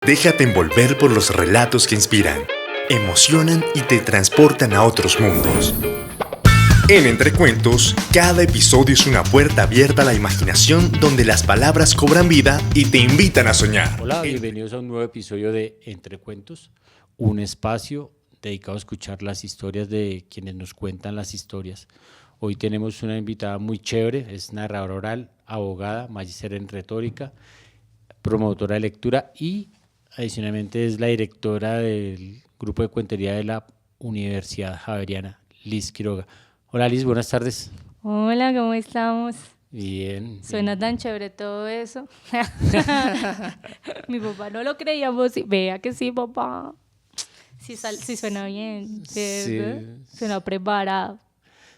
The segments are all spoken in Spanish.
Déjate envolver por los relatos que inspiran, emocionan y te transportan a otros mundos. En Entre Cuentos, cada episodio es una puerta abierta a la imaginación donde las palabras cobran vida y te invitan a soñar. Hola, bienvenidos a un nuevo episodio de Entre Cuentos, un espacio dedicado a escuchar las historias de quienes nos cuentan las historias. Hoy tenemos una invitada muy chévere, es narradora oral, abogada, magíster en retórica, promotora de lectura y adicionalmente es la directora del grupo de cuentería de la Universidad Javeriana, Liz Quiroga. Hola Liz, buenas tardes. Hola, ¿cómo estamos? Bien. Suena tan chévere todo eso. Mi papá no lo creíamos. Vea que sí, papá. Sí, suena bien. Sí. Suena preparado.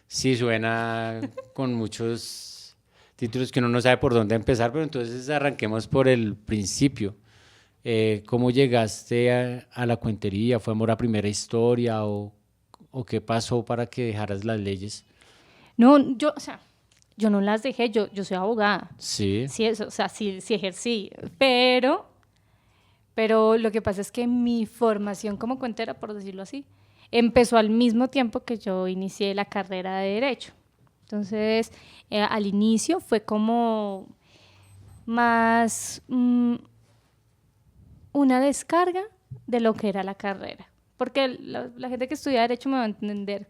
Sí, suena con muchos títulos que uno no sabe por dónde empezar, pero entonces arranquemos por el principio. ¿Cómo llegaste a la cuentería? ¿Fue amor a primera historia o qué pasó para que dejaras las leyes? No, yo no las dejé, yo soy abogada. Sí. Sí, sí ejercí, pero lo que pasa es que mi formación como cuentera, por decirlo así, empezó al mismo tiempo que yo inicié la carrera de Derecho. Entonces, al inicio fue como más una descarga de lo que era la carrera. Porque la gente que estudia Derecho me va a entender.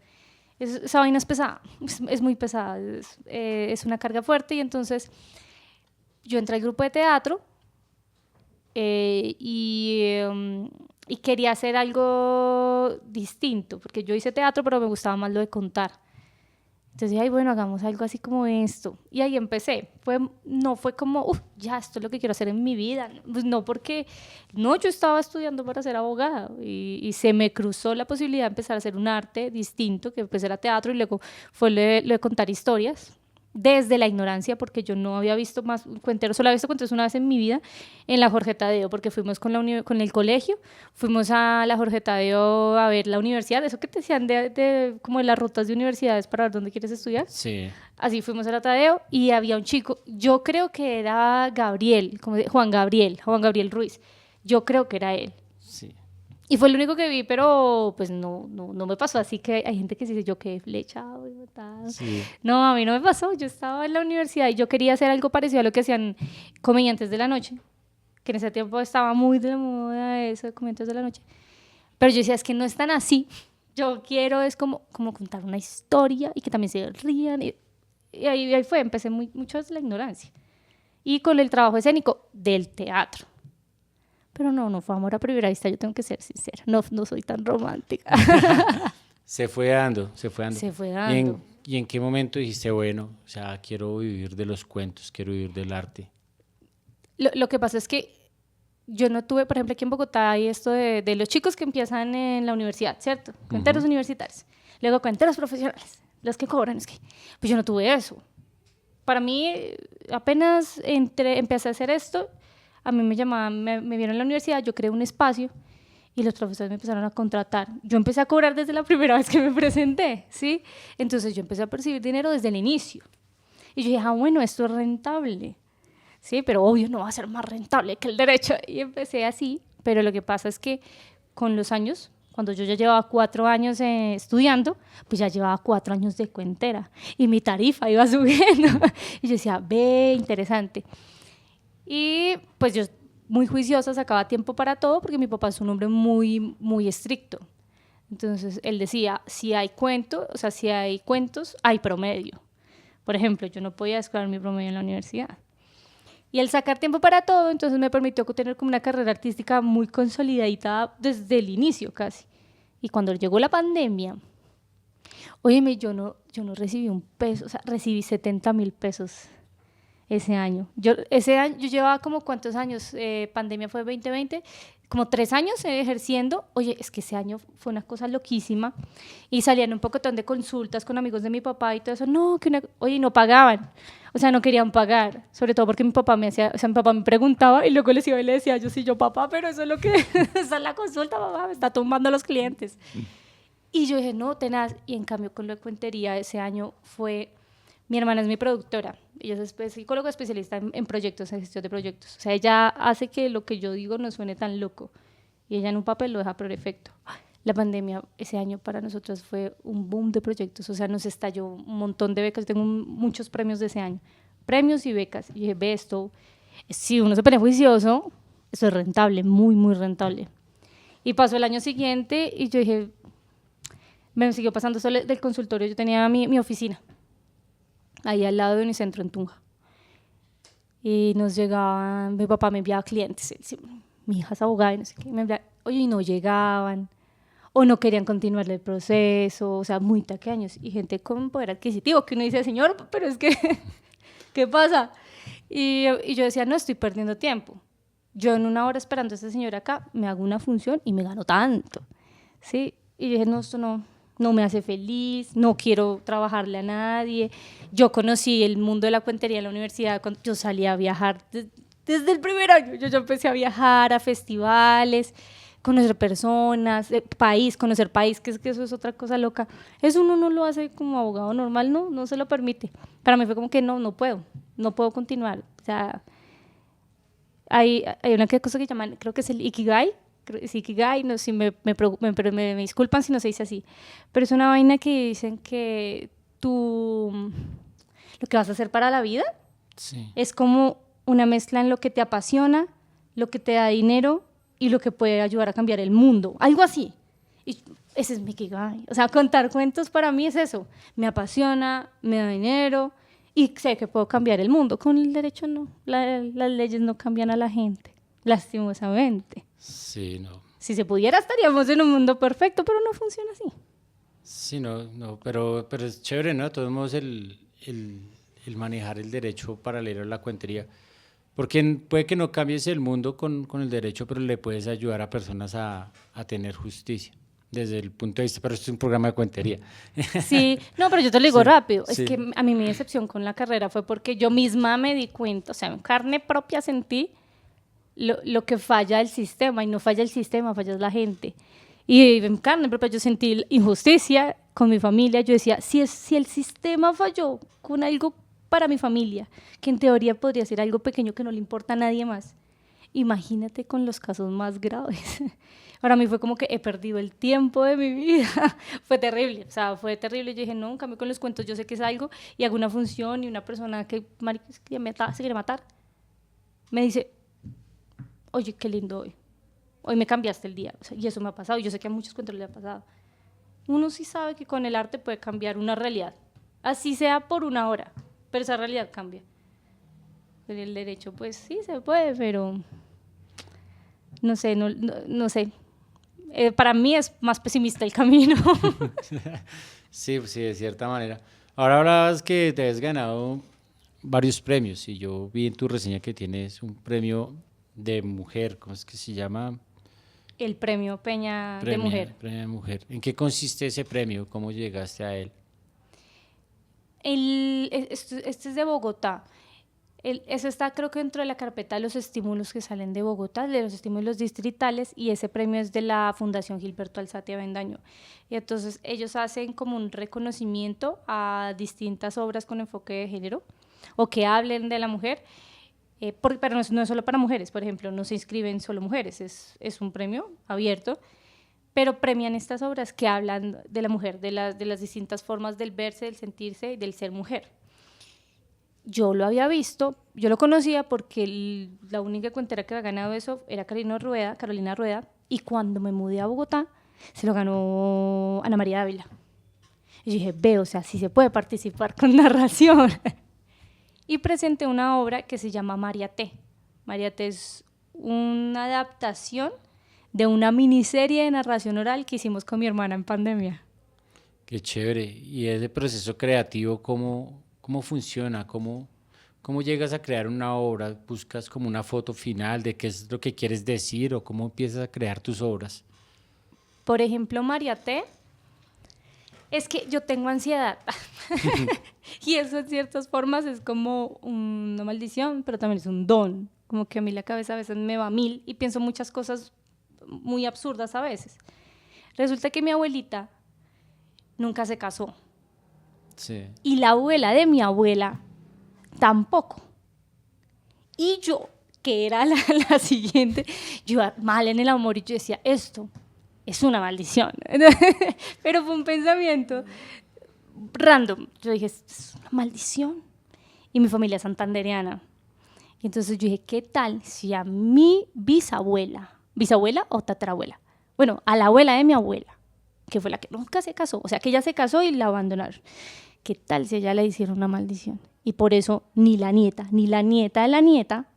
Esa vaina es pesada, es muy pesada, es una carga fuerte. Y entonces yo entré al grupo de teatro y quería hacer algo distinto, porque yo hice teatro, pero me gustaba más lo de contar. Entonces dije, ay, bueno, hagamos algo así como esto. Y ahí empecé. No fue como, ya, esto es lo que quiero hacer en mi vida. Pues no, porque yo estaba estudiando para ser abogada y se me cruzó la posibilidad de empezar a hacer un arte distinto, que empecé era teatro y luego fue lo de contar historias. Desde la ignorancia, porque yo no había visto más cuenteros, solo había visto cuenteros una vez en mi vida en la Jorge Tadeo, porque fuimos con el colegio, fuimos a la Jorge Tadeo a ver la universidad, eso que te decían como de las rutas de universidades para ver dónde quieres estudiar. Sí. Así fuimos a la Tadeo y había un chico, yo creo que era Gabriel, Juan Gabriel Ruiz, yo creo que era él. Sí. Y fue lo único que vi, pero pues no me pasó. Así que hay gente que dice, yo quedé flechado y botado. Sí. No, a mí no me pasó. Yo estaba en la universidad y yo quería hacer algo parecido a lo que hacían comediantes de la noche, que en ese tiempo estaba muy de moda eso de comediantes de la noche. Pero yo decía, es que no es tan así. Yo quiero es como contar una historia y que también se rían. Y ahí fue, empecé mucho desde la ignorancia. Y con el trabajo escénico del teatro. Pero no fue amor a primera vista, yo tengo que ser sincera, no soy tan romántica. Se fue dando. ¿Y en qué momento dijiste, bueno, o sea, quiero vivir de los cuentos, quiero vivir del arte? Lo que pasa es que yo no tuve, por ejemplo, aquí en Bogotá hay esto de los chicos que empiezan en la universidad, ¿cierto? Cuenteros universitarios, luego cuenteros profesionales, los que cobran, pues yo no tuve eso. Para mí, apenas empecé a hacer esto, a mí me llamaban, me vieron en la universidad, yo creé un espacio y los profesores me empezaron a contratar. Yo empecé a cobrar desde la primera vez que me presenté, ¿sí? Entonces yo empecé a percibir dinero desde el inicio. Y yo dije, bueno, esto es rentable, ¿sí? Pero obvio no va a ser más rentable que el derecho. Y empecé así, pero lo que pasa es que con los años, cuando yo ya llevaba 4 años estudiando, pues ya llevaba 4 años de cuentera y mi tarifa iba subiendo. Y yo decía, interesante. Y pues yo, muy juiciosa, sacaba tiempo para todo porque mi papá es un hombre muy, muy estricto. Entonces, él decía, si hay cuentos, hay promedio. Por ejemplo, yo no podía descuidar mi promedio en la universidad. Y el sacar tiempo para todo, entonces me permitió tener como una carrera artística muy consolidadita desde el inicio casi. Y cuando llegó la pandemia, óyeme, yo no recibí un peso, o sea, recibí 70,000 pesos. Ese año yo llevaba como ¿cuántos años? Pandemia fue 2020, como 3 años ejerciendo. Oye, es que ese año fue una cosa loquísima y salían un pocotón de consultas con amigos de mi papá y todo eso. Oye, no pagaban, o sea, no querían pagar, sobre todo porque mi papá mi papá me preguntaba y luego les iba y le decía yo, papá, pero eso es lo que, esa es la consulta, papá, me está tumbando los clientes. Y yo dije, no, tenaz. Y en cambio con la cuentería ese año fue Mi hermana es mi productora, ella es psicóloga especialista en proyectos, en gestión de proyectos. O sea, ella hace que lo que yo digo no suene tan loco y ella en un papel lo deja perfecto. La pandemia ese año para nosotros fue un boom de proyectos, o sea, nos estalló un montón de becas. Yo tengo muchos premios de ese año, premios y becas. Y dije, ve esto, si uno se pone juicioso, eso es rentable, muy, muy rentable. Y pasó el año siguiente y yo dije, me siguió pasando eso del consultorio. Yo tenía mi oficina ahí al lado de Unicentro en Tunja. Y nos llegaban, mi papá me enviaba clientes, mi hija es abogada y no sé qué, me enviaba, oye, y no llegaban, o no querían continuar el proceso, o sea, muy tacaños, y gente con poder adquisitivo, que uno dice, señor, pero es que, ¿qué pasa? Y yo decía, no, estoy perdiendo tiempo. Yo en una hora esperando a esta señora acá, me hago una función y me gano tanto, ¿sí? Y dije, no, esto no me hace feliz, no quiero trabajarle a nadie. Yo conocí el mundo de la cuentería en la universidad, cuando yo salía a viajar desde el primer año. Yo empecé a viajar a festivales, conocer personas, conocer país, que eso es otra cosa loca. Eso uno no lo hace como abogado normal, no se lo permite. Para mí fue como que no puedo continuar. O sea, hay una cosa que llaman, creo que es el Ikigai. Es Ikigai, no, si me disculpan si no se dice así, pero es una vaina que dicen que tú, lo que vas a hacer para la vida, sí, es como una mezcla en lo que te apasiona, lo que te da dinero y lo que puede ayudar a cambiar el mundo, algo así. Y ese es mi Ikigai. O sea, contar cuentos para mí es eso, me apasiona, me da dinero y sé que puedo cambiar el mundo. Con el derecho no, las leyes no cambian a la gente, lastimosamente. Sí, no. Si se pudiera estaríamos en un mundo perfecto, pero no funciona así. Sí, pero es chévere, ¿no? De todos modos el manejar el derecho paralelo a la cuentería, porque puede que no cambies el mundo con el derecho, pero le puedes ayudar a personas a tener justicia, desde el punto de vista, pero esto es un programa de cuentería. Sí, no, pero yo te lo digo rápido, sí. Es que a mí mi decepción con la carrera fue porque yo misma me di cuenta, o sea, en carne propia sentí lo que falla el sistema, y no falla el sistema, falla la gente. Y en carne propia yo sentí injusticia con mi familia. Yo decía, si el sistema falló con algo para mi familia, que en teoría podría ser algo pequeño que no le importa a nadie más, imagínate con los casos más graves. Para mí fue como que he perdido el tiempo de mi vida. Fue terrible, o sea, fue terrible. Yo dije, no, en cambio con los cuentos yo sé que es algo, y hago una función y una persona que se quiere matar, me dice, oye, qué lindo hoy me cambiaste el día. O sea, y eso me ha pasado, y yo sé que a muchos cuentos les ha pasado. Uno sí sabe que con el arte puede cambiar una realidad, así sea por una hora, pero esa realidad cambia. En el derecho, pues sí se puede, pero no sé, no sé. Para mí es más pesimista el camino. Sí, de cierta manera. Ahora hablabas que te has ganado varios premios, y yo vi en tu reseña que tienes un premio de mujer, ¿cómo es que se llama? El premio Peña de Mujer. Premio de Mujer. ¿En qué consiste ese premio? ¿Cómo llegaste a él? Este es de Bogotá. Eso está, creo que dentro de la carpeta de los estímulos que salen de Bogotá, de los estímulos distritales, y ese premio es de la Fundación Gilberto Alzate Avendaño. Y entonces ellos hacen como un reconocimiento a distintas obras con enfoque de género o que hablen de la mujer. Pero no es solo para mujeres, por ejemplo, no se inscriben solo mujeres, es un premio abierto, pero premian estas obras que hablan de la mujer, de las distintas formas del verse, del sentirse y del ser mujer. Yo lo había visto, yo lo conocía porque la única cuentera que había ganado eso era Carolina Rueda, y cuando me mudé a Bogotá, se lo ganó Ana María Dávila. Y yo dije, o sea, sí se puede participar con narración. Y presenté una obra que se llama María T. María T es una adaptación de una miniserie de narración oral que hicimos con mi hermana en pandemia. Qué chévere. ¿Y ese proceso creativo cómo funciona? ¿Cómo llegas a crear una obra? ¿Buscas como una foto final de qué es lo que quieres decir, o cómo empiezas a crear tus obras? Por ejemplo, María T. Es que yo tengo ansiedad y eso en ciertas formas es como una maldición, pero también es un don, como que a mí la cabeza a veces me va a mil y pienso muchas cosas muy absurdas a veces. Resulta que mi abuelita nunca se casó, Sí. Y la abuela de mi abuela tampoco. Y yo, que era la siguiente, yo iba mal en el amor y yo decía, esto es una maldición. Pero fue un pensamiento random. Yo dije, esto es una maldición. Y mi familia es santandereana. Y entonces yo dije, ¿qué tal si a mi bisabuela o tatarabuela? Bueno, a la abuela de mi abuela, que fue la que nunca se casó, o sea, que ella se casó y la abandonaron. ¿Qué tal si a ella le hicieron una maldición? Y por eso ni la nieta de la nieta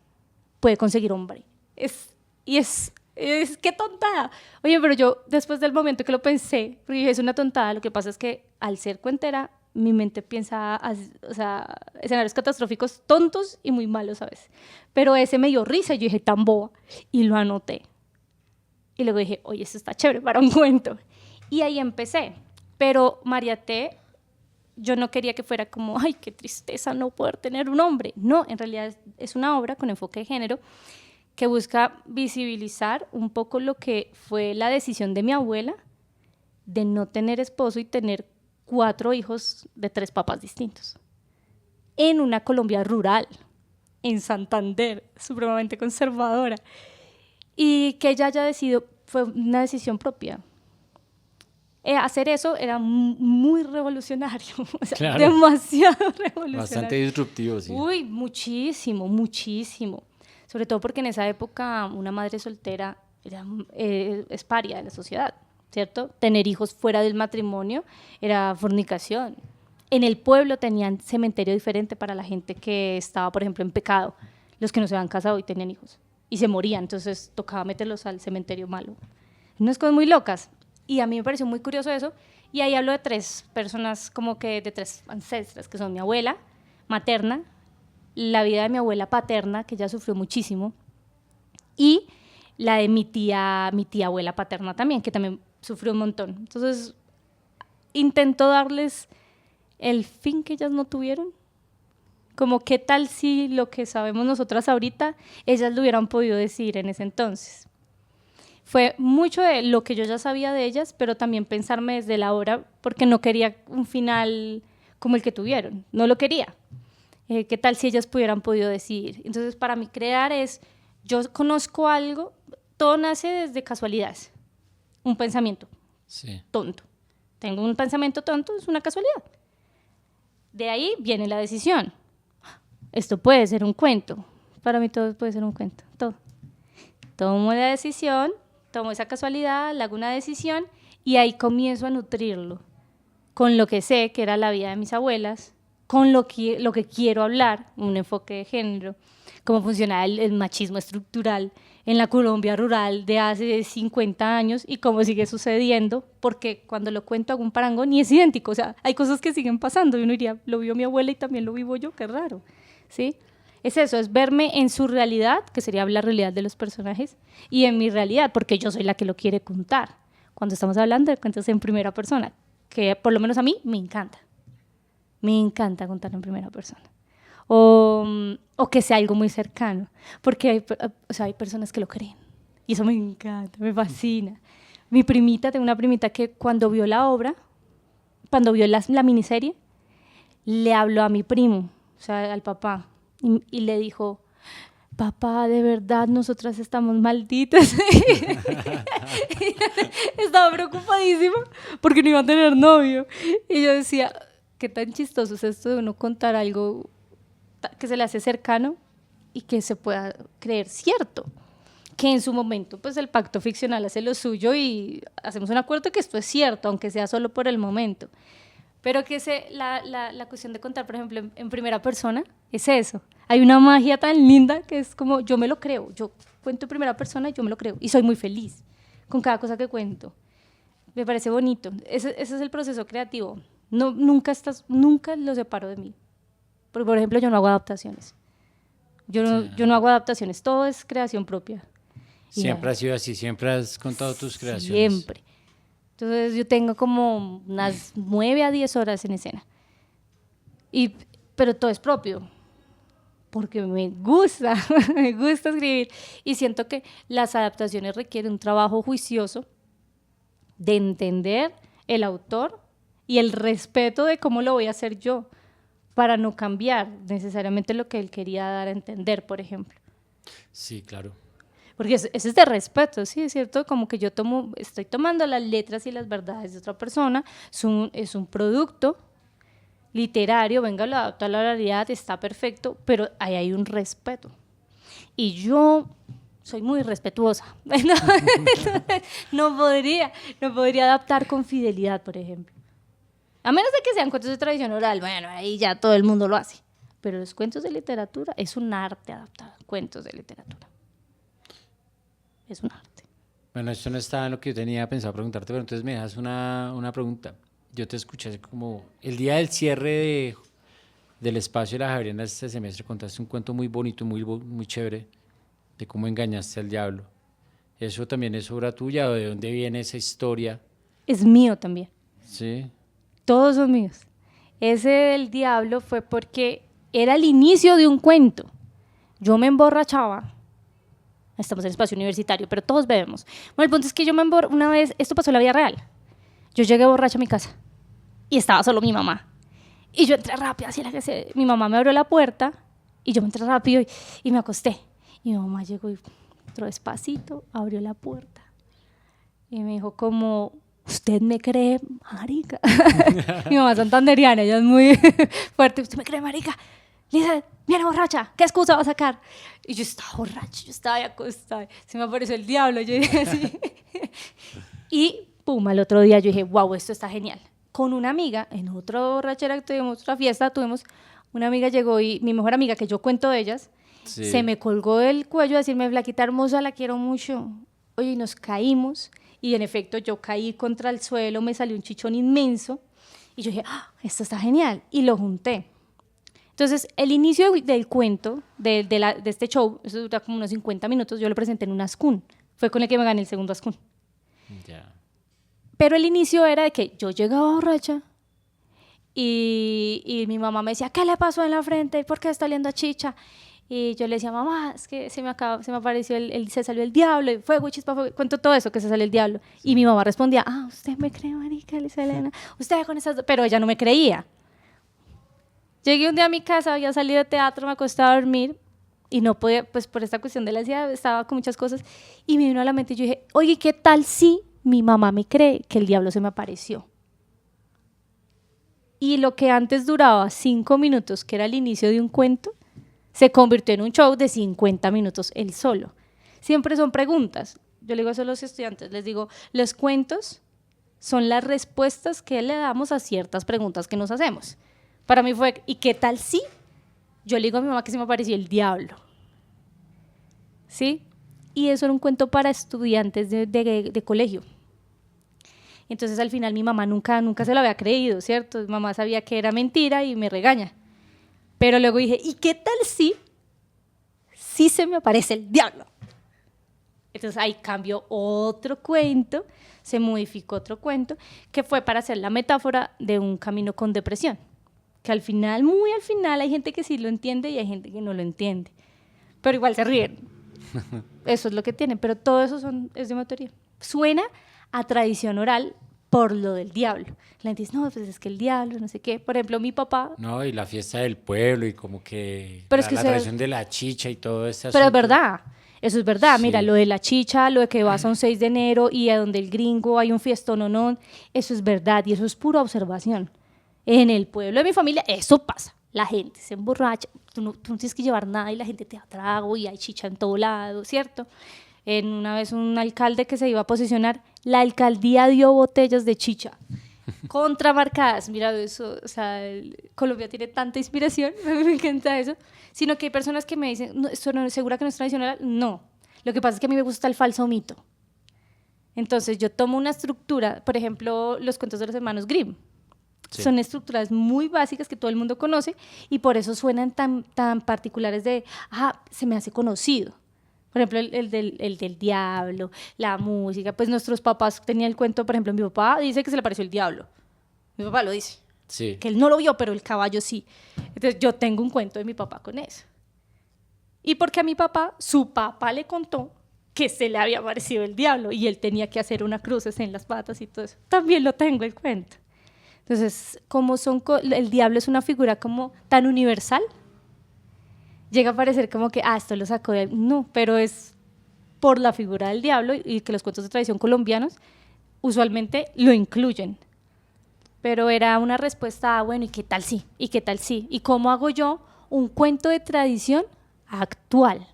puede conseguir hombre. Qué tontada. Oye, pero yo después del momento que lo pensé, porque dije, es una tontada, lo que pasa es que al ser cuentera, mi mente piensa, o sea, escenarios catastróficos tontos y muy malos a veces. Pero ese me dio risa y yo dije, tan boba, y lo anoté. Y luego dije, oye, esto está chévere para un cuento. Y ahí empecé. Pero María T, yo no quería que fuera como, ay, qué tristeza no poder tener un hombre. No, en realidad es una obra con enfoque de género que busca visibilizar un poco lo que fue la decisión de mi abuela de no tener esposo y tener 4 hijos de 3 papás distintos. En una Colombia rural, en Santander, supremamente conservadora. Y que ella haya decidido, fue una decisión propia. Hacer eso era muy revolucionario, o sea, claro. Demasiado revolucionario. Bastante disruptivo, sí. Uy, muchísimo, muchísimo. Sobre todo porque en esa época una madre soltera era, es paria de la sociedad, ¿cierto? Tener hijos fuera del matrimonio era fornicación. En el pueblo tenían cementerio diferente para la gente que estaba, por ejemplo, en pecado. Los que no se habían casado y tenían hijos. Y se morían, entonces tocaba meterlos al cementerio malo. Unas cosas muy locas. Y a mí me pareció muy curioso eso. Y ahí hablo de 3 personas, como que de 3 ancestras, que son mi abuela materna, la vida de mi abuela paterna, que ella sufrió muchísimo, y la de mi tía abuela paterna también, que también sufrió un montón. Entonces, intento darles el fin que ellas no tuvieron. Como qué tal si lo que sabemos nosotras ahorita, ellas lo hubieran podido decir en ese entonces. Fue mucho de lo que yo ya sabía de ellas, pero también pensarme desde la hora, porque no quería un final como el que tuvieron, no lo quería. ¿Qué tal si ellas hubieran podido decidir? Entonces, para mí crear es, yo conozco algo, todo nace desde casualidades, un pensamiento tonto. Tengo un pensamiento tonto, es una casualidad. De ahí viene la decisión. Esto puede ser un cuento. Para mí todo puede ser un cuento, todo. Tomo la decisión, tomo esa casualidad, le hago una decisión y ahí comienzo a nutrirlo con lo que sé que era la vida de mis abuelas, con lo que quiero hablar, un enfoque de género, cómo funciona el machismo estructural en la Colombia rural de hace 50 años y cómo sigue sucediendo, porque cuando lo cuento hago un parangón y es idéntico, o sea, hay cosas que siguen pasando y uno diría, lo vio mi abuela y también lo vivo yo, qué raro, ¿sí? Es eso, es verme en su realidad, que sería la realidad de los personajes, y en mi realidad, porque yo soy la que lo quiere contar. Cuando estamos hablando de cuentos en primera persona, que por lo menos a mí me encanta. Me encanta contar en primera persona. O que sea algo muy cercano, porque hay personas que lo creen. Y eso me encanta, me fascina. Tengo una primita que cuando vio la obra, cuando vio la miniserie, le habló a mi primo, o sea, al papá, y le dijo, papá, de verdad, nosotras estamos malditas. Estaba preocupadísima porque no iba a tener novio. Y yo decía, qué tan chistoso es esto de uno contar algo que se le hace cercano y que se pueda creer cierto. Que en su momento, pues el pacto ficcional hace lo suyo y hacemos un acuerdo que esto es cierto, aunque sea solo por el momento. Pero que la cuestión de contar, por ejemplo, en primera persona, es eso. Hay una magia tan linda que es como, yo me lo creo. Yo cuento en primera persona y yo me lo creo. Y soy muy feliz con cada cosa que cuento. Me parece bonito. Ese es el proceso creativo. Nunca lo separo de mí. Porque, por ejemplo, yo no hago adaptaciones. Yo no hago adaptaciones. Todo es creación propia. Siempre ha sido así. Siempre has contado tus creaciones. Siempre. Entonces yo tengo como unas 9 a 10 horas en escena. Pero todo es propio, porque me gusta escribir. Y siento que las adaptaciones requieren un trabajo juicioso de entender el autor, y el respeto de cómo lo voy a hacer yo para no cambiar necesariamente lo que él quería dar a entender, por ejemplo. Sí, claro. Porque eso es de respeto, ¿sí? Es cierto, como que yo estoy tomando las letras y las verdades de otra persona, es un producto literario, venga, lo adapto a la realidad, está perfecto, pero ahí hay un respeto. Y yo soy muy respetuosa. No podría adaptar con fidelidad, por ejemplo. A menos de que sean cuentos de tradición oral, bueno, ahí ya todo el mundo lo hace. Pero los cuentos de literatura es un arte adaptar cuentos de literatura. Es un arte. Bueno, esto no está en lo que yo tenía pensado preguntarte, pero entonces me dejas una pregunta. Yo te escuché hace como el día del cierre del espacio de la Javeriana este semestre, contaste un cuento muy bonito, muy chévere, de cómo engañaste al diablo. ¿Eso también es obra tuya o de dónde viene esa historia? Es mío también. Sí. Todos son míos. Ese del diablo fue porque era el inicio de un cuento. Yo me emborrachaba. Estamos en espacio universitario, pero todos bebemos. Bueno, el punto es que yo una vez, esto pasó en la vida real. Yo llegué borracha a mi casa y estaba solo mi mamá. Y yo entré rápido, mi mamá me abrió la puerta y yo me entré rápido y me acosté. Y mi mamá llegó y entró despacito, abrió la puerta y me dijo como, ¿usted me cree, marica? Mi mamá es santanderiana, ella es muy fuerte. ¿Usted me cree, marica? Lizeth, viene borracha, ¿qué excusa va a sacar? Y yo estaba borracha, yo estaba ahí acostada, se me apareció el diablo, yo dije así. Y pum, al otro día yo dije, wow, esto está genial. Con una amiga, en otra borrachera que tuvimos, otra fiesta, una amiga llegó y mi mejor amiga, que yo cuento de ellas, sí, se me colgó del cuello a decirme, flaquita hermosa, la quiero mucho. Oye, y nos caímos, y en efecto yo caí contra el suelo, me salió un chichón inmenso, y yo dije, esto está genial, y lo junté. Entonces, el inicio del cuento, de este show, eso dura como unos 50 minutos, yo lo presenté en un Ascun, fue con el que me gané el segundo Ascun. Ya. Pero el inicio era de que yo llegaba borracha y mi mamá me decía, ¿qué le pasó en la frente? ¿Por qué está oliendo a chicha? Y yo le decía, mamá, es que se me apareció, se salió el diablo, y fuego y chispa, fuego. Cuento todo eso, que se sale el diablo. Sí. Y mi mamá respondía, usted me cree, marica, Liz Helena, usted con esas... Pero ella no me creía. Llegué un día a mi casa, había salido de teatro, me acostaba a dormir y no podía, pues por esta cuestión de la ansiedad, estaba con muchas cosas y me vino a la mente y yo dije, oye, ¿qué tal si mi mamá me cree que el diablo se me apareció? Y lo que antes duraba 5 minutos, que era el inicio de un cuento, se convirtió en un show de 50 minutos él solo. Siempre son preguntas. Yo le digo eso a los estudiantes, les digo, los cuentos son las respuestas que le damos a ciertas preguntas que nos hacemos. Para mí fue, ¿y qué tal si? Yo le digo a mi mamá que se me apareció el diablo. ¿Sí? Y eso era un cuento para estudiantes de colegio. Entonces al final mi mamá nunca se lo había creído, ¿cierto? Mi mamá sabía que era mentira y me regaña. Pero luego dije, ¿y qué tal si se me aparece el diablo? Entonces ahí cambió otro cuento, se modificó otro cuento, que fue para hacer la metáfora de un camino con depresión. Que al final, muy al final, hay gente que sí lo entiende y hay gente que no lo entiende. Pero igual se ríen. Eso es lo que tienen, pero todo eso es de mi autoría. Suena a tradición oral por lo del diablo. La gente dice, no, pues es que el diablo, no sé qué. Por ejemplo, mi papá... No, y la fiesta del pueblo y como que pero la tradición de la chicha y todo eso. Pero es verdad, eso es verdad. Sí. Mira, lo de la chicha, lo de que vas a un 6 de enero y a donde el gringo hay un fiestononón, eso es verdad y eso es pura observación. En el pueblo de mi familia eso pasa. La gente se emborracha, tú no tienes que llevar nada y la gente te da trago y hay chicha en todo lado, ¿cierto? Una vez un alcalde que se iba a posicionar, la alcaldía dio botellas de chicha contramarcadas. Mira eso, o sea, Colombia tiene tanta inspiración, me encanta eso. Sino que hay personas que me dicen, no, ¿esto no es segura que no es tradicional? No, lo que pasa es que a mí me gusta el falso mito. Entonces yo tomo una estructura, por ejemplo, los cuentos de los hermanos Grimm. Sí. Son estructuras muy básicas que todo el mundo conoce y por eso suenan tan particulares de, se me hace conocido. Por ejemplo, el del diablo, la música. Pues nuestros papás tenían el cuento, por ejemplo, mi papá dice que se le apareció el diablo. Mi papá lo dice. Sí. Que él no lo vio, pero el caballo sí. Entonces yo tengo un cuento de mi papá con eso. Y porque a mi papá, su papá le contó que se le había aparecido el diablo y él tenía que hacer una cruz en las patas y todo eso. También lo tengo el cuento. Entonces, como el diablo es una figura como tan universal, llega a parecer como que, esto lo sacó de... No, pero es por la figura del diablo y que los cuentos de tradición colombianos usualmente lo incluyen. Pero era una respuesta, bueno, ¿y qué tal sí? ¿Y qué tal sí? ¿Y cómo hago yo un cuento de tradición actual?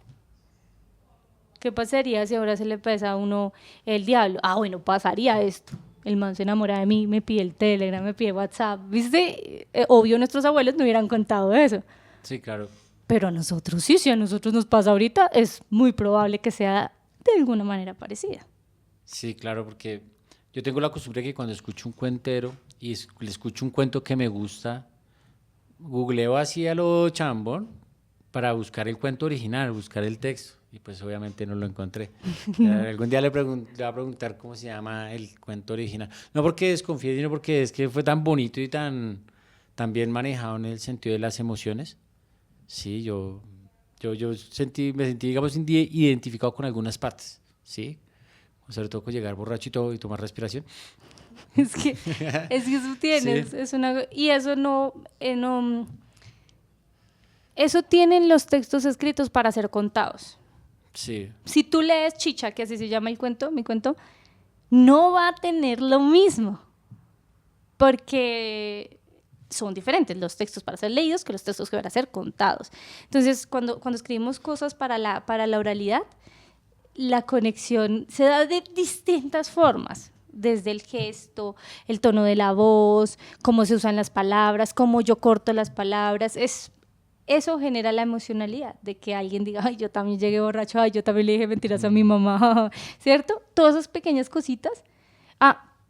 ¿Qué pasaría si ahora se le pesa a uno el diablo? Bueno, pasaría esto. El man se enamora de mí, me pide el Telegram, me pide WhatsApp. ¿Viste? Obvio, nuestros abuelos no hubieran contado eso. Sí, claro. Pero a nosotros sí, si a nosotros nos pasa ahorita, es muy probable que sea de alguna manera parecida. Sí, claro, porque yo tengo la costumbre que cuando escucho un cuentero y le escucho un cuento que me gusta, googleo así a lo chambón para buscar el cuento original, buscar el texto. Y pues obviamente no lo encontré. Algún día le voy a preguntar cómo se llama el cuento original. No porque desconfíe, sino porque es que fue tan bonito y tan bien manejado en el sentido de las emociones. Sí, yo me sentí, digamos, identificado con algunas partes, ¿sí? Sobre todo con llegar borracho y tomar respiración. Es que eso tiene, Sí. es y eso eso tienen los textos escritos para ser contados. Sí. Si tú lees Chicha, que así se llama mi cuento, no va a tener lo mismo, porque son diferentes los textos para ser leídos que los textos que van a ser contados. Entonces, cuando escribimos cosas para la oralidad, la conexión se da de distintas formas, desde el gesto, el tono de la voz, cómo se usan las palabras, cómo yo corto las palabras. Eso genera la emocionalidad de que alguien diga, ay, yo también llegué borracho, ay, yo también le dije mentiras a mi mamá, ¿cierto? Todas esas pequeñas cositas.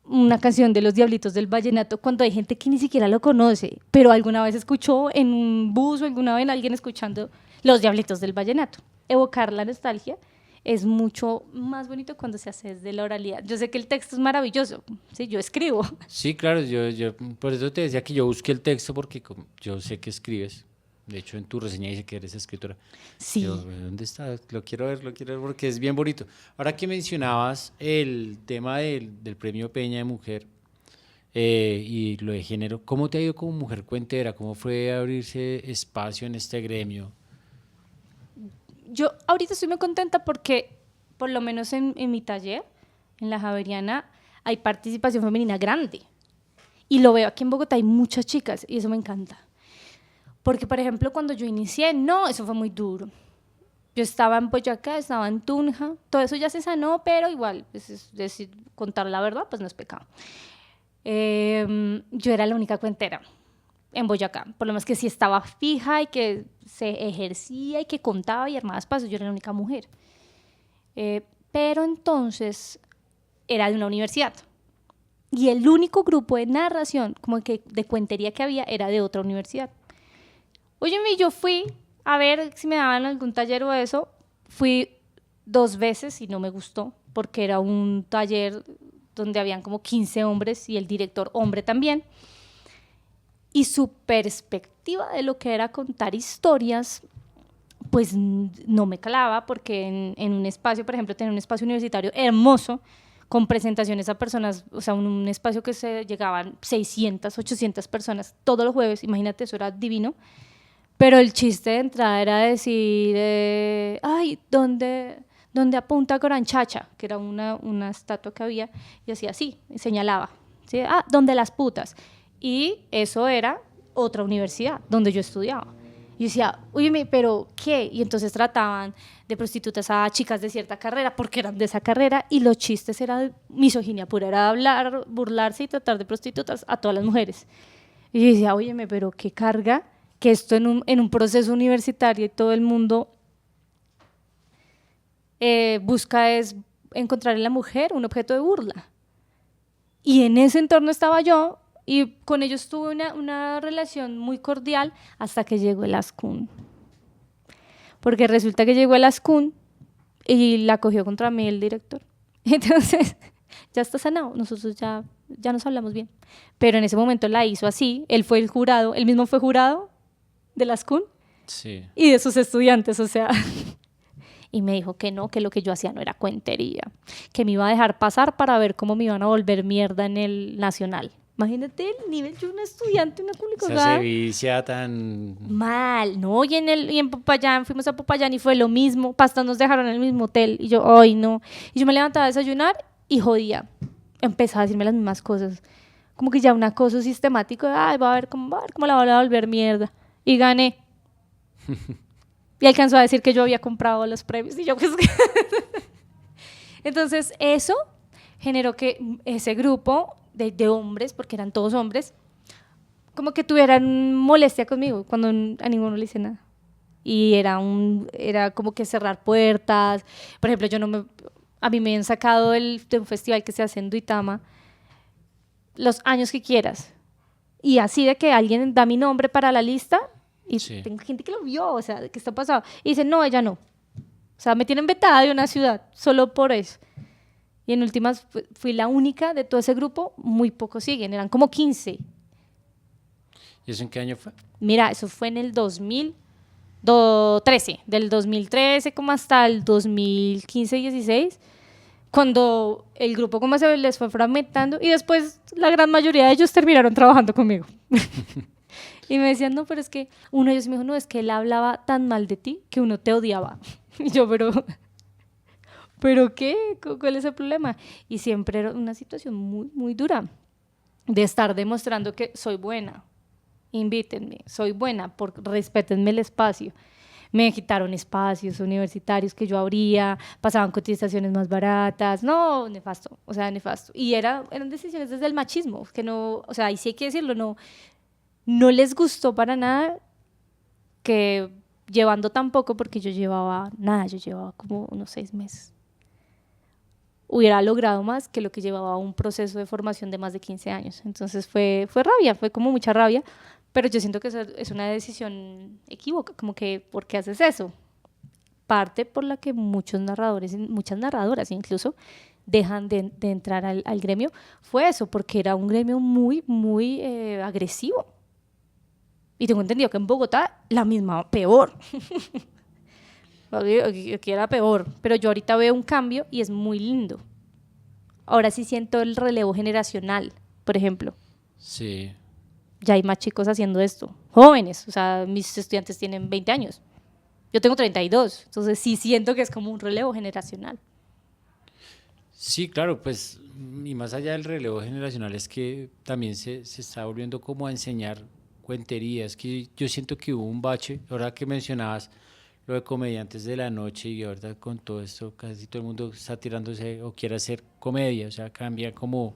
Una canción de Los Diablitos del Vallenato, cuando hay gente que ni siquiera lo conoce, pero alguna vez escuchó en un bus o alguna vez alguien escuchando Los Diablitos del Vallenato. Evocar la nostalgia es mucho más bonito cuando se hace desde la oralidad. Yo sé que el texto es maravilloso, ¿sí? Yo escribo. Sí, claro, yo por eso te decía que yo busqué el texto porque yo sé que escribes. De hecho, en tu reseña dice que eres escritora. Sí. ¿Dónde está? Lo quiero ver porque es bien bonito. Ahora que mencionabas el tema del Premio Peña de Mujer y lo de género, ¿cómo te ha ido como mujer cuentera? ¿Cómo fue abrirse espacio en este gremio? Yo ahorita estoy muy contenta porque, por lo menos en mi taller, en la Javeriana, hay participación femenina grande. Y lo veo aquí en Bogotá, hay muchas chicas y eso me encanta. Porque, por ejemplo, cuando yo inicié, eso fue muy duro. Yo estaba en Boyacá, estaba en Tunja, todo eso ya se sanó, pero igual, es decir, contar la verdad, pues no es pecado. Yo era la única cuentera en Boyacá, por lo menos que sí estaba fija y que se ejercía y que contaba y armaba espacios, yo era la única mujer. Pero entonces era de una universidad. Y el único grupo de narración, como que de cuentería que había, era de otra universidad. Óyeme, yo fui a ver si me daban algún taller o eso. Fui 2 veces y no me gustó, porque era un taller donde habían como 15 hombres y el director hombre también. Y su perspectiva de lo que era contar historias, pues no me calaba, porque en un espacio, por ejemplo, tener un espacio universitario hermoso, con presentaciones a personas, o sea, un espacio que se llegaban 600, 800 personas todos los jueves, imagínate, eso era divino. Pero el chiste de entrada era decir, ay, ¿dónde apunta Goranchacha? Que era una estatua que había, y hacía así, y señalaba, ¿sí? ¿Dónde las putas? Y eso era otra universidad donde yo estudiaba. Y decía, oye, ¿pero qué? Y entonces trataban de prostitutas a chicas de cierta carrera porque eran de esa carrera, y los chistes eran misoginia pura, era hablar, burlarse y tratar de prostitutas a todas las mujeres. Y yo decía, oye, ¿pero qué carga? Que esto en un proceso universitario y todo el mundo busca es encontrar en la mujer un objeto de burla. Y en ese entorno estaba yo, y con ellos tuve una relación muy cordial hasta que llegó el Ascún. Porque resulta que llegó el Ascún y la cogió contra mí el director. Entonces, ya está sanado, nosotros ya nos hablamos bien. Pero en ese momento la hizo así, él fue el jurado, él mismo fue jurado de las CUN, sí, y de sus estudiantes, o sea, y me dijo que no, que lo que yo hacía no era cuentería, que me iba a dejar pasar para ver cómo me iban a volver mierda en el nacional. Imagínate el nivel, yo una estudiante, una pública. Esa sevicia tan... Mal, ¿no? Y en Popayán, fuimos a Popayán y fue lo mismo. Pasta nos dejaron en el mismo hotel. Y yo, ay, no. Y yo me levantaba a desayunar y jodía. Empezaba a decirme las mismas cosas. Como que ya un acoso sistemático. Ay, va a ver cómo la voy a volver mierda. Y gané. Y alcanzó a decir que yo había comprado los premios. Y yo, pues... Entonces, eso generó que ese grupo de hombres, porque eran todos hombres, como que tuvieran molestia conmigo cuando a ninguno le hice nada. Y era como que cerrar puertas. Por ejemplo, a mí me habían sacado de un festival que se hace en Duitama los años que quieras. Y así de que alguien da mi nombre para la lista y sí. Tengo gente que lo vio, o sea, ¿qué está pasando? Y dice, no, ella no. O sea, me tienen vetada de una ciudad solo por eso. Y en últimas fui la única de todo ese grupo, muy pocos siguen, eran como 15. ¿Y eso en qué año fue? Mira, eso fue en el 2013, del 2013 como hasta el 2015-16, cuando el grupo como se les fue fragmentando y después la gran mayoría de ellos terminaron trabajando conmigo. Y me decían, no, pero es que uno de ellos me dijo, no, es que él hablaba tan mal de ti que uno te odiaba. Y yo, ¿pero qué? ¿Cuál es el problema? Y siempre era una situación muy, muy dura de estar demostrando que soy buena. Invítenme, soy buena, respétenme el espacio. Me quitaron espacios universitarios que yo abría, pasaban cotizaciones más baratas. No, nefasto, o sea, nefasto. Y eran decisiones desde el machismo, que no, o sea, y sí hay que decirlo, no les gustó para nada que llevando tan poco, porque yo llevaba como unos 6 meses. Hubiera logrado más que lo que llevaba un proceso de formación de más de 15 años. Entonces fue rabia, fue como mucha rabia, pero yo siento que es una decisión equívoca, como que, ¿por qué haces eso? Parte por la que muchos narradores, muchas narradoras incluso, dejan de entrar al gremio, fue eso, porque era un gremio muy, muy agresivo. Y tengo entendido que en Bogotá la misma, peor. Aquí era peor, pero yo ahorita veo un cambio y es muy lindo. Ahora sí siento el relevo generacional, por ejemplo. Sí. Ya hay más chicos haciendo esto, jóvenes, o sea, mis estudiantes tienen 20 años. Yo tengo 32, entonces sí siento que es como un relevo generacional. Sí, claro, pues, y más allá del relevo generacional es que también se está volviendo como a enseñar cuenterías, que yo siento que hubo un bache, ahora que mencionabas lo de comediantes de la noche y ahorita con todo esto casi todo el mundo está tirándose o quiere hacer comedia, o sea, cambia como,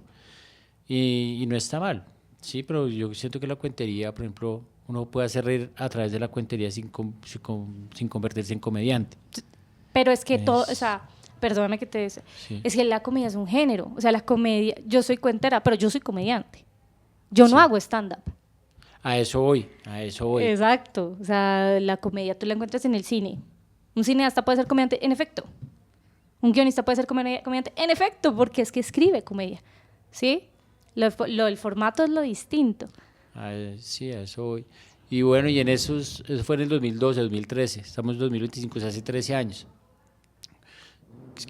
y no está mal, sí, pero yo siento que la cuentería, por ejemplo, uno puede hacer reír a través de la cuentería sin convertirse en comediante. Pero es que todo, o sea, perdóname que te dice, sí. Es que la comedia es un género, o sea, la comedia, yo soy cuentera, pero yo soy comediante, yo no hago stand-up. A eso voy. Exacto, o sea, la comedia tú la encuentras en el cine. Un cineasta puede ser comediante, en efecto. Un guionista puede ser comediante, en efecto, porque es que escribe comedia, ¿sí? El formato es lo distinto. Sí, a eso voy. Y bueno, y eso fue en el 2012, 2013, estamos en 2025, o sea, hace 13 años.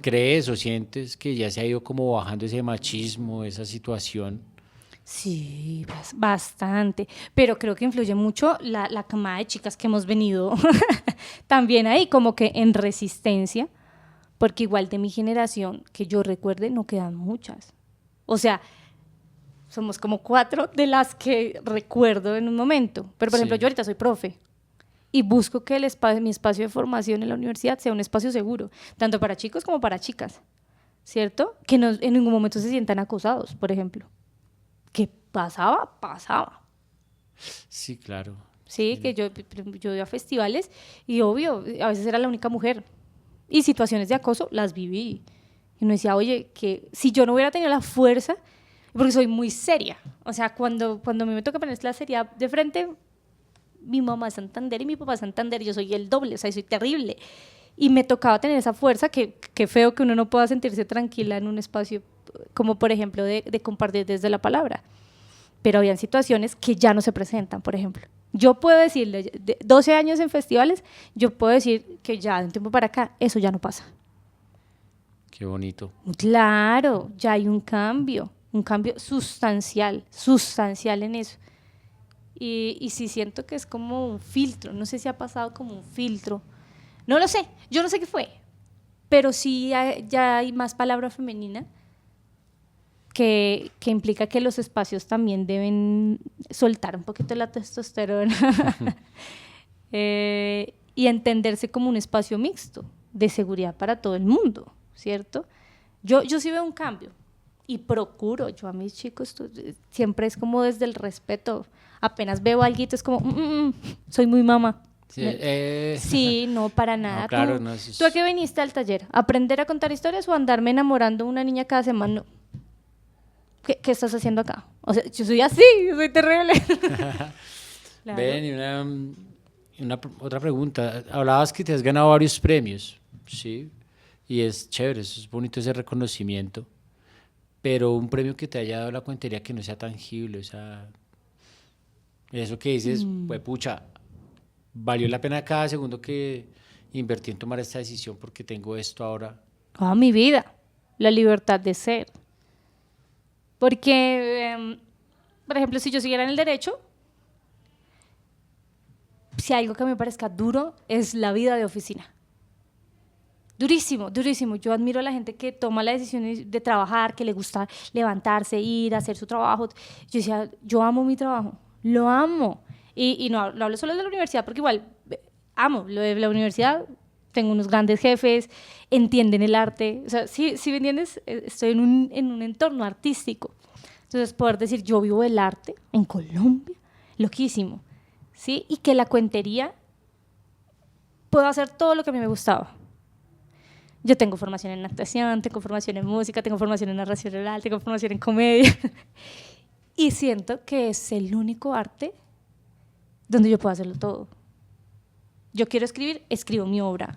¿Crees o sientes que ya se ha ido como bajando ese machismo, esa situación? Sí, bastante, pero creo que influye mucho la camada de chicas que hemos venido también ahí, como que en resistencia, porque igual de mi generación, que yo recuerde, no quedan muchas. O sea, somos como 4 de las que recuerdo en un momento, pero por ejemplo yo ahorita soy profe y busco que mi espacio de formación en la universidad sea un espacio seguro, tanto para chicos como para chicas, ¿cierto? Que no, en ningún momento se sientan acosados, por ejemplo. ¿Qué pasaba? Sí, claro. Sí, que yo iba a festivales y obvio, a veces era la única mujer y situaciones de acoso las viví. Y uno decía, oye, que si yo no hubiera tenido la fuerza, porque soy muy seria, o sea, cuando a mí me toca poner la seriedad de frente, mi mamá es Santander y mi papá es Santander, yo soy el doble, o sea, soy terrible. Y me tocaba tener esa fuerza, que feo que uno no pueda sentirse tranquila en un espacio como por ejemplo de compartir desde la palabra, pero habían situaciones que ya no se presentan. Por ejemplo, yo puedo decirle, de 12 años en festivales, yo puedo decir que ya de un tiempo para acá eso ya no pasa. Qué bonito. Claro, ya hay un cambio, un cambio sustancial en eso. Y sí siento que es como un filtro, no sé si ha pasado como un filtro, no lo sé, yo no sé qué fue, pero sí ya hay más palabra femenina que implica que los espacios también deben soltar un poquito la testosterona y entenderse como un espacio mixto de seguridad para todo el mundo, ¿cierto? Yo sí veo un cambio y procuro, yo a mis chicos siempre es como desde el respeto, apenas veo algo es como, soy muy mamá. Sí, sí, no, para nada. No, claro, ¿Tú a qué viniste al taller? ¿A aprender a contar historias o a andarme enamorando de una niña cada semana? No. ¿Qué estás haciendo acá? O sea, yo soy así, yo soy terrible. Claro. Ven, y otra pregunta. Hablabas que te has ganado varios premios, ¿sí? Y es chévere, es bonito ese reconocimiento. Pero un premio que te haya dado la cuentería que no sea tangible, o sea, eso que dices, pues pucha, valió la pena cada segundo que invertí en tomar esta decisión porque tengo esto ahora. Mi vida, la libertad de ser. Porque, por ejemplo, si yo siguiera en el derecho, si algo que me parezca duro es la vida de oficina. Durísimo, durísimo. Yo admiro a la gente que toma la decisión de trabajar, que le gusta levantarse, ir a hacer su trabajo. Yo decía, yo amo mi trabajo, lo amo. Y no hablo solo de la universidad, porque igual amo lo de la universidad. Tengo unos grandes jefes, entienden el arte. O sea, si me entiendes, estoy en un entorno artístico. Entonces, poder decir, yo vivo del arte en Colombia, loquísimo. ¿Sí? Y que la cuentería puedo hacer todo lo que a mí me gustaba. Yo tengo formación en natación, tengo formación en música, tengo formación en narración oral, tengo formación en comedia. Y siento que es el único arte donde yo puedo hacerlo todo. Yo quiero escribir, escribo mi obra.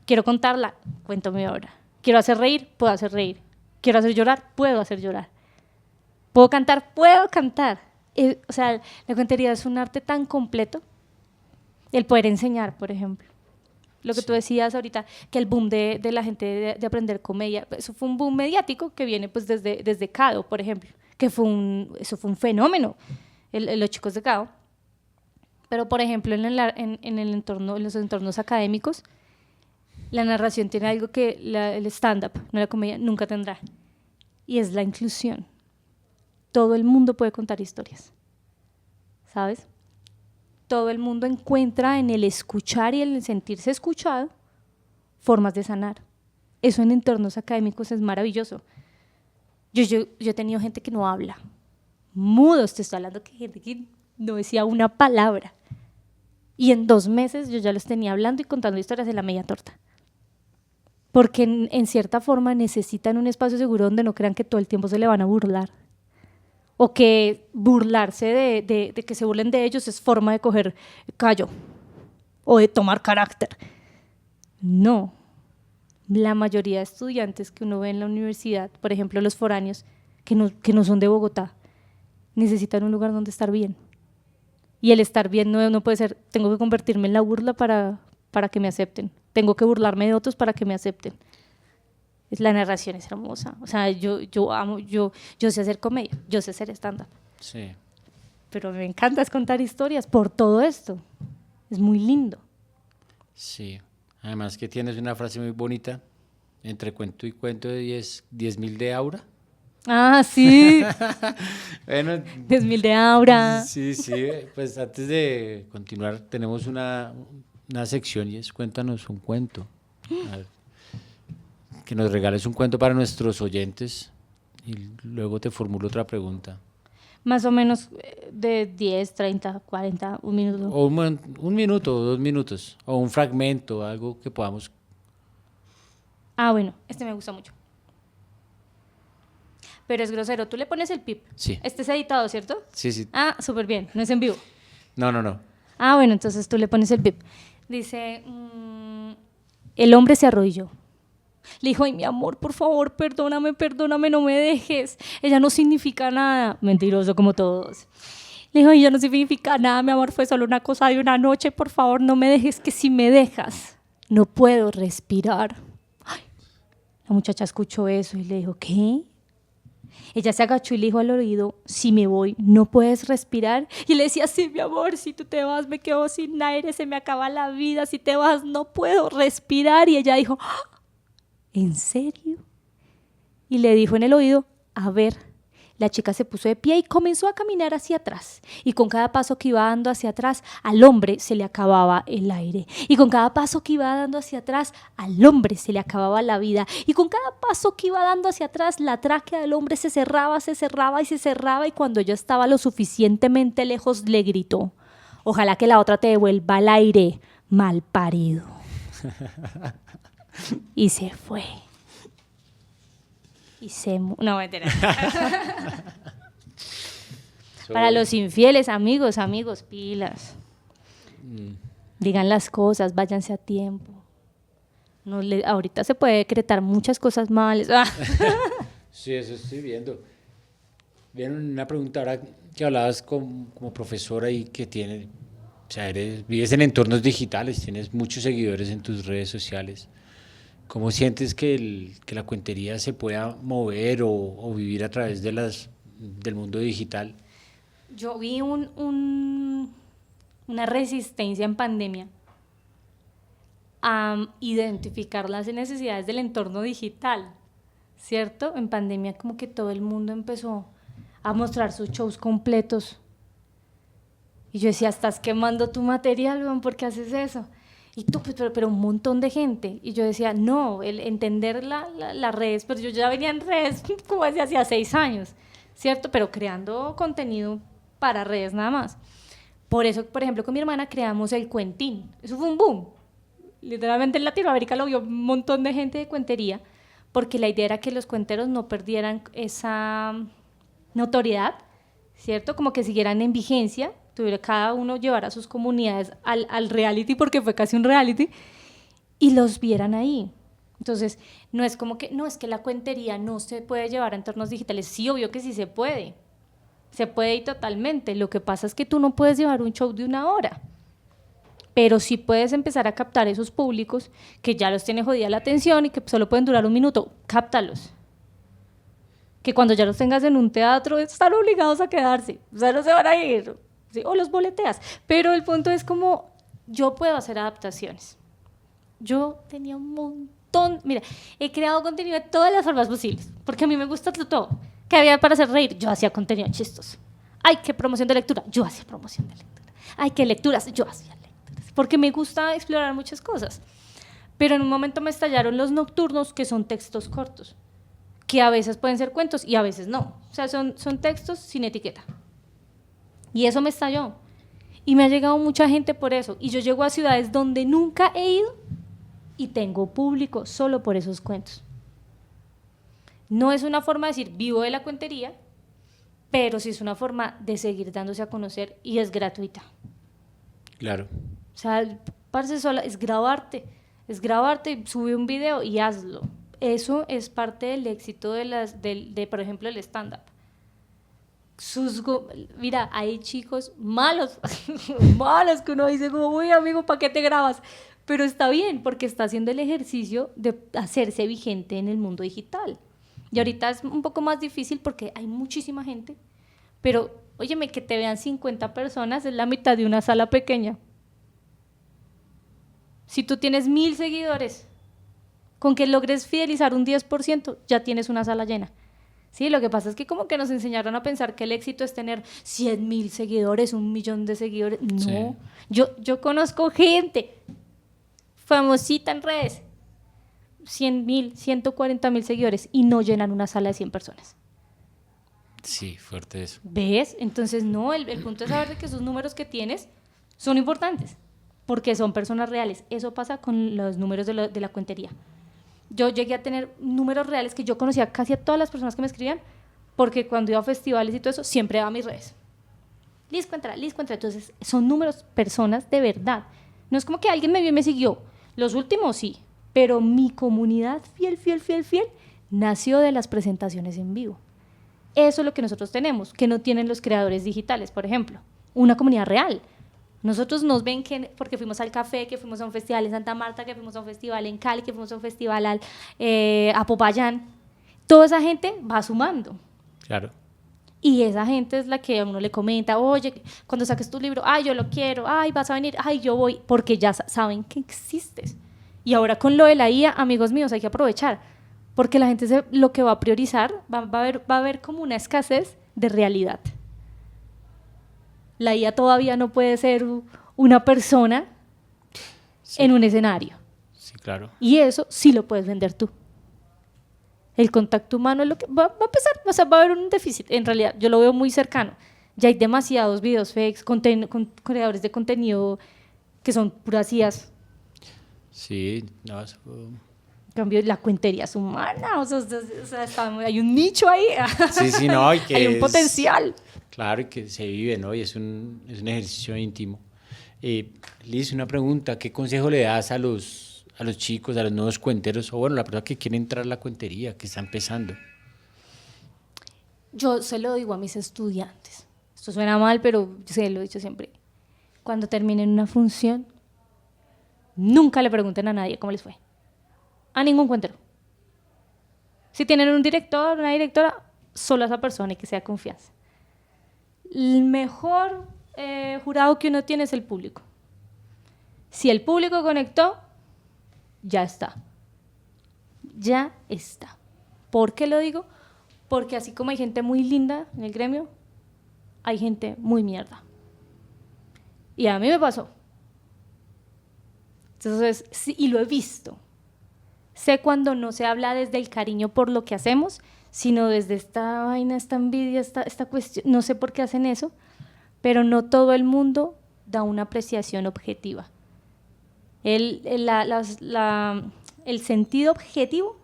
Quiero contarla, cuento mi obra. Quiero hacer reír, puedo hacer reír. Quiero hacer llorar, puedo hacer llorar. Puedo cantar, puedo cantar. O sea, la cuentería es un arte tan completo. El poder enseñar, por ejemplo. Lo que tú decías ahorita, que el boom de la gente de aprender comedia, eso fue un boom mediático que viene pues desde CADO, por ejemplo, que eso fue un fenómeno, los chicos de CADO. Pero, por ejemplo, en los entornos académicos, la narración tiene algo que el stand-up, no la comedia, nunca tendrá, y es la inclusión. Todo el mundo puede contar historias, ¿sabes? Todo el mundo encuentra en el escuchar y el sentirse escuchado formas de sanar. Eso en entornos académicos es maravilloso. Yo he tenido gente que no habla, mudos, te estoy hablando de gente que no decía una palabra. Y en 2 meses yo ya los tenía hablando y contando historias de la media torta. Porque en cierta forma necesitan un espacio seguro donde no crean que todo el tiempo se le van a burlar. O que burlarse de que se burlen de ellos es forma de coger callo o de tomar carácter. No. La mayoría de estudiantes que uno ve en la universidad, por ejemplo los foráneos, que no son de Bogotá, necesitan un lugar donde estar bien. Y el estar bien no puede ser, tengo que convertirme en la burla para que me acepten. Tengo que burlarme de otros para que me acepten. La narración es hermosa. O sea, yo amo, yo sé hacer comedia, yo sé hacer stand-up. Sí. Pero me encanta contar historias por todo esto. Es muy lindo. Sí. Además que tienes una frase muy bonita, entre cuento y cuento de 10.000 de aura. Ah, sí. Bueno, 10.000 de aura. Sí, pues antes de continuar tenemos una sección y es cuéntanos un cuento. A ver, que nos regales un cuento para nuestros oyentes y luego te formulo otra pregunta. Más o menos de 10, 30, 40, un minuto. O un minuto o 2 minutos, o un fragmento, algo que podamos. Bueno, este me gusta mucho. Pero es grosero, tú le pones el pip. Sí. Este es editado, ¿cierto? Sí. Súper bien, no es en vivo. No. Bueno, entonces tú le pones el pip. Dice, el hombre se arrodilló. Le dijo, ay, mi amor, por favor, perdóname, no me dejes. Ella no significa nada. Mentiroso como todos. Le dijo, ella no significa nada, mi amor, fue solo una cosa de una noche, por favor, no me dejes, que si me dejas, no puedo respirar. Ay. La muchacha escuchó eso y le dijo, ¿qué? Ella se agachó y le dijo al oído, si me voy, ¿no puedes respirar? Y él le decía, sí, mi amor, si tú te vas me quedo sin aire, se me acaba la vida, si te vas no puedo respirar. Y ella dijo, ¡ah! ¿En serio? Y le dijo en el oído, a ver. La chica se puso de pie y comenzó a caminar hacia atrás. Y con cada paso que iba dando hacia atrás, al hombre se le acababa el aire. Y con cada paso que iba dando hacia atrás, al hombre se le acababa la vida. Y con cada paso que iba dando hacia atrás, la tráquea del hombre se cerraba y se cerraba. Y cuando ya estaba lo suficientemente lejos, le gritó, ojalá que la otra te devuelva el aire, mal parido. Y se fue. No, mentira. Para los infieles, amigos, pilas. Digan las cosas, váyanse a tiempo. Ahorita se puede decretar muchas cosas malas. Sí, eso estoy viendo. Bien, una pregunta ahora que hablabas como profesora y que vives en entornos digitales, tienes muchos seguidores en tus redes sociales. ¿Cómo sientes que la cuentería se pueda mover o vivir a través del mundo digital? Yo vi una resistencia en pandemia a identificar las necesidades del entorno digital, ¿cierto? En pandemia como que todo el mundo empezó a mostrar sus shows completos. Y yo decía, estás quemando tu material, ¿no? ¿Por qué haces eso? Y tú, pero un montón de gente. Y yo decía, no, el entender las redes, pero yo ya venía en redes como desde hacía 6 años, ¿cierto? Pero creando contenido para redes nada más. Por eso, por ejemplo, con mi hermana creamos el Cuentín. Eso fue un boom. Literalmente en Latinoamérica lo vio un montón de gente de cuentería, porque la idea era que los cuenteros no perdieran esa notoriedad, ¿cierto? Como que siguieran en vigencia, cada uno llevara a sus comunidades al reality, porque fue casi un reality, y los vieran ahí. Entonces, no es como que, no, es que la cuentería no se puede llevar a entornos digitales. Sí, obvio que sí se puede y totalmente. Lo que pasa es que tú no puedes llevar un show de 1 hora, pero sí puedes empezar a captar esos públicos que ya los tiene jodida la atención y que solo pueden durar 1 minuto. Cáptalos. Que cuando ya los tengas en un teatro están obligados a quedarse, o sea, no se van a ir, ¿sí? O los boleteas. Pero el punto es como yo puedo hacer adaptaciones. Yo tenía un montón, mira, he creado contenido de todas las formas posibles, porque a mí me gusta todo. ¿Qué había para hacer reír? Yo hacía contenido chistoso. Ay, qué promoción de lectura, yo hacía promoción de lectura. Ay, qué lecturas, yo hacía lecturas, porque me gusta explorar muchas cosas. Pero en un momento me estallaron los nocturnos, que son textos cortos, que a veces pueden ser cuentos y a veces no. O sea, son textos sin etiqueta. Y eso me estalló. Y me ha llegado mucha gente por eso. Y yo llego a ciudades donde nunca he ido y tengo público solo por esos cuentos. No es una forma de decir vivo de la cuentería, pero sí es una forma de seguir dándose a conocer y es gratuita. Claro. O sea, parce, sola, es grabarte, sube un video y hazlo. Eso es parte del éxito de por ejemplo, el stand-up. Mira, hay chicos malos, malos que uno dice como, uy, amigo, ¿para qué te grabas? Pero está bien, porque está haciendo el ejercicio de hacerse vigente en el mundo digital. Y ahorita es un poco más difícil porque hay muchísima gente, pero, óyeme, que te vean 50 personas es la mitad de una sala pequeña. Si tú tienes 1000 seguidores, con que logres fidelizar un 10%, ya tienes una sala llena. Sí, lo que pasa es que como que nos enseñaron a pensar que el éxito es tener 100,000 seguidores, 1,000,000 de seguidores. No, sí. Yo conozco gente famosita en redes, 100,000, 140,000 seguidores y no llenan una sala de 100 personas. Sí, fuerte eso. ¿Ves? Entonces, no, el punto es saber de que esos números que tienes son importantes, porque son personas reales. Eso pasa con los números de la cuentería. Yo llegué a tener números reales que yo conocía casi a todas las personas que me escribían, porque cuando iba a festivales y todo eso, siempre daba mis redes. Liz, cuéntala. Entonces, son números, personas de verdad. No es como que alguien me vio y me siguió. Los últimos sí, pero mi comunidad fiel, nació de las presentaciones en vivo. Eso es lo que nosotros tenemos, que no tienen los creadores digitales, por ejemplo. Una comunidad real. Nosotros nos ven porque fuimos al café, que fuimos a un festival en Santa Marta, que fuimos a un festival en Cali, que fuimos a un festival a Popayán. Toda esa gente va sumando. Claro. Y esa gente es la que a uno le comenta, oye, cuando saques tu libro, ay, yo lo quiero, ay, vas a venir, ay, yo voy, porque ya saben que existes. Y ahora con lo de la IA, amigos míos, hay que aprovechar, porque la gente lo que va a priorizar, va a haber como una escasez de realidad. La IA todavía no puede ser una persona en un escenario. Sí, claro. Y eso sí lo puedes vender tú. El contacto humano es lo que va a empezar, o sea, va a haber un déficit. En realidad, yo lo veo muy cercano. Ya hay demasiados videos fakes, con creadores de contenido que son puras IAs. Sí, no, eso... En cambio, la cuentería es humana, o sea, hay un nicho ahí. Sí, no, y que hay un potencial. Claro, y que se vive, ¿no? Y es un ejercicio íntimo. Liz, una pregunta, ¿qué consejo le das a los chicos, a los nuevos cuenteros, o bueno, la persona que quiere entrar a la cuentería, que está empezando? Yo se lo digo a mis estudiantes. Esto suena mal, pero yo se lo he dicho siempre. Cuando terminen una función, nunca le pregunten a nadie cómo les fue. A ningún cuentero. Si tienen un director, una directora, solo a esa persona y que sea confianza. El mejor jurado que uno tiene es el público. Si el público conectó, ya está. Ya está. ¿Por qué lo digo? Porque así como hay gente muy linda en el gremio, hay gente muy mierda. Y a mí me pasó. Entonces, sí, y lo he visto. Sé cuando no se habla desde el cariño por lo que hacemos, sino desde esta vaina, esta envidia, esta cuestión. No sé por qué hacen eso, pero no todo el mundo da una apreciación objetiva. El sentido objetivo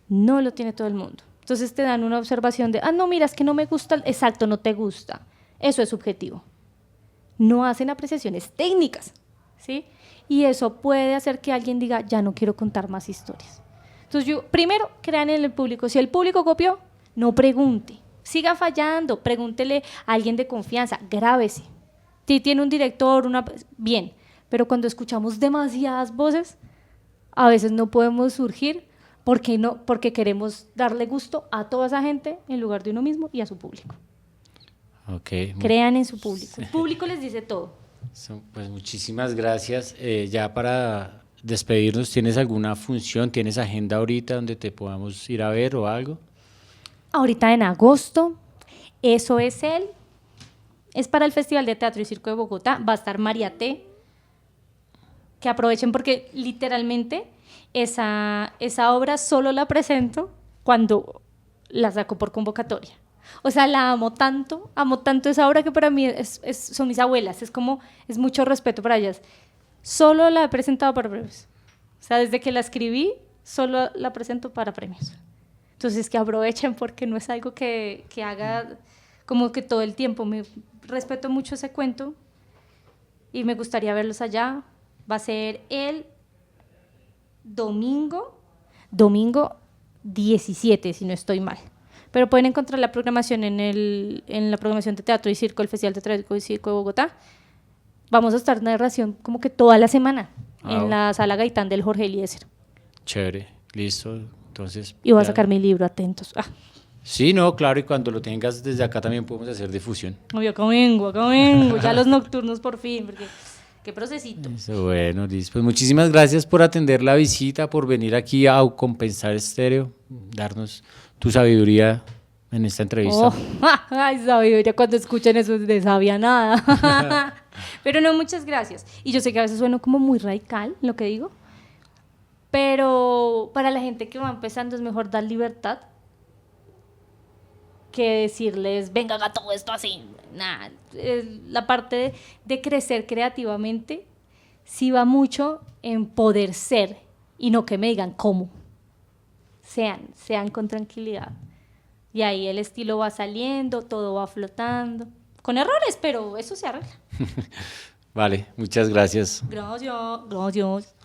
no lo tiene todo el mundo. Entonces te dan una observación de, no, mira, es que no me gusta, exacto, no te gusta. Eso es subjetivo. No hacen apreciaciones técnicas, ¿sí? Y eso puede hacer que alguien diga, ya no quiero contar más historias. Entonces primero, crean en el público. Si el público copió, no pregunte. Siga fallando, pregúntele a alguien de confianza, grábese. Si tiene un director, bien. Pero cuando escuchamos demasiadas voces, a veces no podemos surgir porque queremos darle gusto a toda esa gente en lugar de uno mismo y a su público. Okay. Crean en su público. El público les dice todo. Pues muchísimas gracias. Ya para despedirnos, ¿tienes alguna función, tienes agenda ahorita donde te podamos ir a ver o algo? Ahorita en agosto, eso es para el Festival de Teatro y Circo de Bogotá, va a estar María T. Que aprovechen porque literalmente esa obra solo la presento cuando la saco por convocatoria. O sea, la amo tanto esa obra que para mí son mis abuelas, es mucho respeto para ellas. Solo la he presentado para premios. O sea, desde que la escribí, solo la presento para premios. Entonces, que aprovechen porque no es algo que haga como que todo el tiempo. Respeto mucho ese cuento y me gustaría verlos allá. Va a ser el domingo 17, si no estoy mal. Pero pueden encontrar la programación en la programación de Teatro y Circo, el Festival de Teatro y Circo de Bogotá. Vamos a estar en narración como que toda la semana en la Sala Gaitán del Jorge Eliezer. Chévere, listo. Entonces, y voy a sacar mi libro, atentos. Sí, no, claro, y cuando lo tengas desde acá también podemos hacer difusión. Obvio, acá vengo, ya los nocturnos por fin, porque qué procesito. Eso, bueno, listo. Pues muchísimas gracias por atender la visita, por venir aquí a Compensar Estéreo, darnos tu sabiduría en esta entrevista. Ay, sabiduría, cuando escuchan eso de sabia nada. Pero no, muchas gracias. Y yo sé que a veces sueno como muy radical lo que digo, pero para la gente que va empezando es mejor dar libertad que decirles, venga, haga todo esto así. Nada, la parte de crecer creativamente sí va mucho en poder ser y no que me digan cómo. Sean con tranquilidad. Y ahí el estilo va saliendo, todo va flotando. Con errores, pero eso se arregla. Vale, muchas gracias. Gracias.